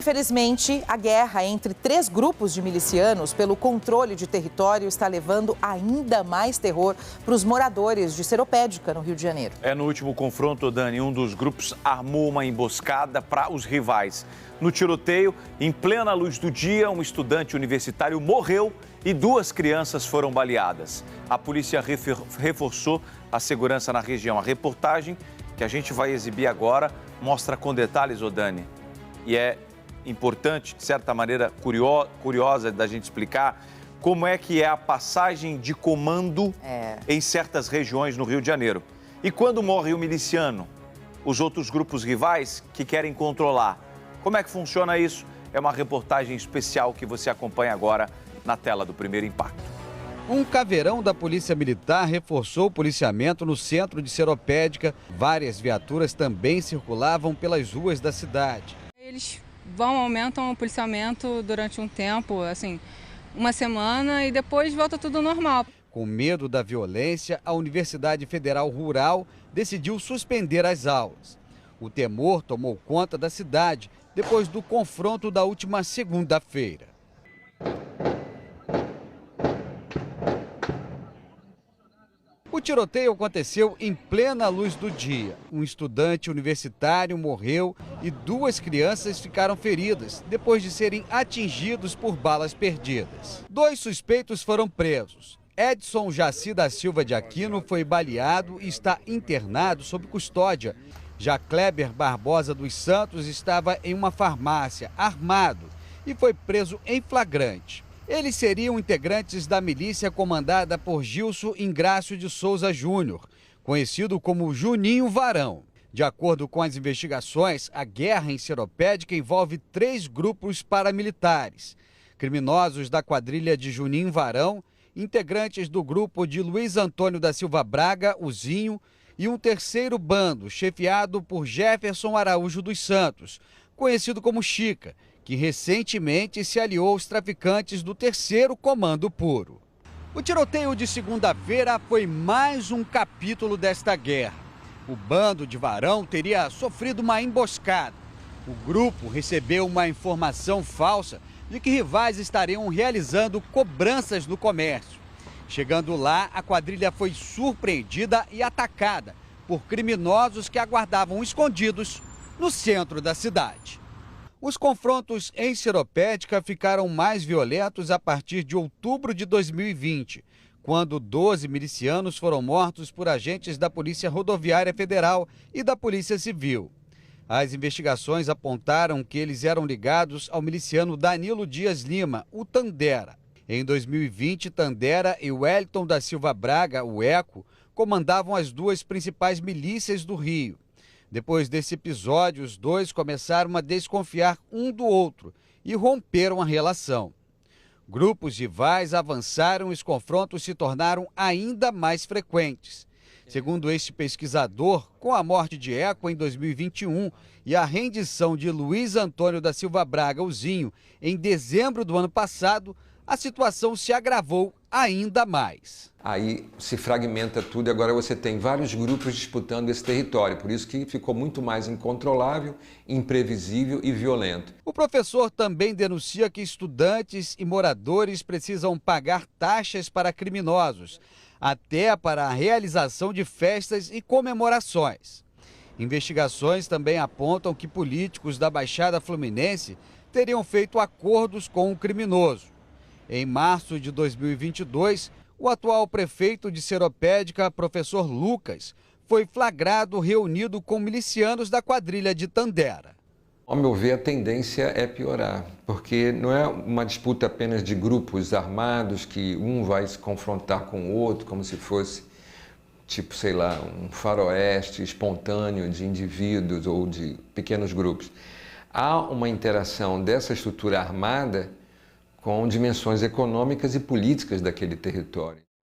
Infelizmente, a guerra entre 3 grupos de milicianos pelo controle de território está levando ainda mais terror para os moradores de Seropédica, no Rio de Janeiro. No último confronto, Dani, um dos grupos armou uma emboscada para os rivais. No tiroteio, em plena luz do dia, um estudante universitário morreu e 2 crianças foram baleadas. A polícia reforçou a segurança na região. A reportagem que a gente vai exibir agora mostra com detalhes, Dani, e é importante, de certa maneira curiosa da gente explicar como é que é a passagem de comando em certas regiões no Rio de Janeiro. E quando morre o miliciano, os outros grupos rivais que querem controlar, como é que funciona isso? É uma reportagem especial que você acompanha agora na tela do Primeiro Impacto. Um caveirão da Polícia Militar reforçou o policiamento no centro de Seropédica. Várias viaturas também circulavam pelas ruas da cidade. Eles aumentam o policiamento durante um tempo, assim, uma semana, e depois volta tudo normal. Com medo da violência, a Universidade Federal Rural decidiu suspender as aulas. O temor tomou conta da cidade depois do confronto da última segunda-feira. O tiroteio aconteceu em plena luz do dia. Um estudante universitário morreu e 2 crianças ficaram feridas depois de serem atingidos por balas perdidas. 2 suspeitos foram presos. Edson Jaci da Silva de Aquino foi baleado e está internado sob custódia. Já Kleber Barbosa dos Santos estava em uma farmácia, armado, e foi preso em flagrante. Eles seriam integrantes da milícia comandada por Gilson Ingrácio de Souza Júnior, conhecido como Juninho Varão. De acordo com as investigações, a guerra em Seropédica envolve 3 grupos paramilitares. Criminosos da quadrilha de Juninho Varão, integrantes do grupo de Luiz Antônio da Silva Braga, o Zinho, e um terceiro bando, chefiado por Jefferson Araújo dos Santos, conhecido como Chica, que recentemente se aliou aos traficantes do 3º Comando Puro. O tiroteio de segunda-feira foi mais um capítulo desta guerra. O bando de Varão teria sofrido uma emboscada. O grupo recebeu uma informação falsa de que rivais estariam realizando cobranças no comércio. Chegando lá, a quadrilha foi surpreendida e atacada por criminosos que aguardavam escondidos no centro da cidade. Os confrontos em Seropédica ficaram mais violentos a partir de outubro de 2020, quando 12 milicianos foram mortos por agentes da Polícia Rodoviária Federal e da Polícia Civil. As investigações apontaram que eles eram ligados ao miliciano Danilo Dias Lima, o Tandera. Em 2020, Tandera e Wellington da Silva Braga, o Eco, comandavam as 2 principais milícias do Rio. Depois desse episódio, os 2 começaram a desconfiar um do outro e romperam a relação. Grupos rivais avançaram e os confrontos se tornaram ainda mais frequentes. Segundo este pesquisador, com a morte de Eco em 2021 e a rendição de Luiz Antônio da Silva Braga, o Zinho, em dezembro do ano passado, a situação se agravou ainda mais. Aí se fragmenta tudo e agora você tem vários grupos disputando esse território, por isso que ficou muito mais incontrolável, imprevisível e violento. O professor também denuncia que estudantes e moradores precisam pagar taxas para criminosos, até para a realização de festas e comemorações. Investigações também apontam que políticos da Baixada Fluminense teriam feito acordos com o criminoso. Em março de 2022, o atual prefeito de Seropédica, professor Lucas, foi flagrado reunido com milicianos da quadrilha de Tandera. Ao meu ver, a tendência é piorar, porque não é uma disputa apenas de grupos armados que um vai se confrontar com o outro como se fosse, tipo, sei lá, um faroeste espontâneo de indivíduos ou de pequenos grupos. Há uma interação dessa estrutura armada com dimensões econômicas e políticas daquele território.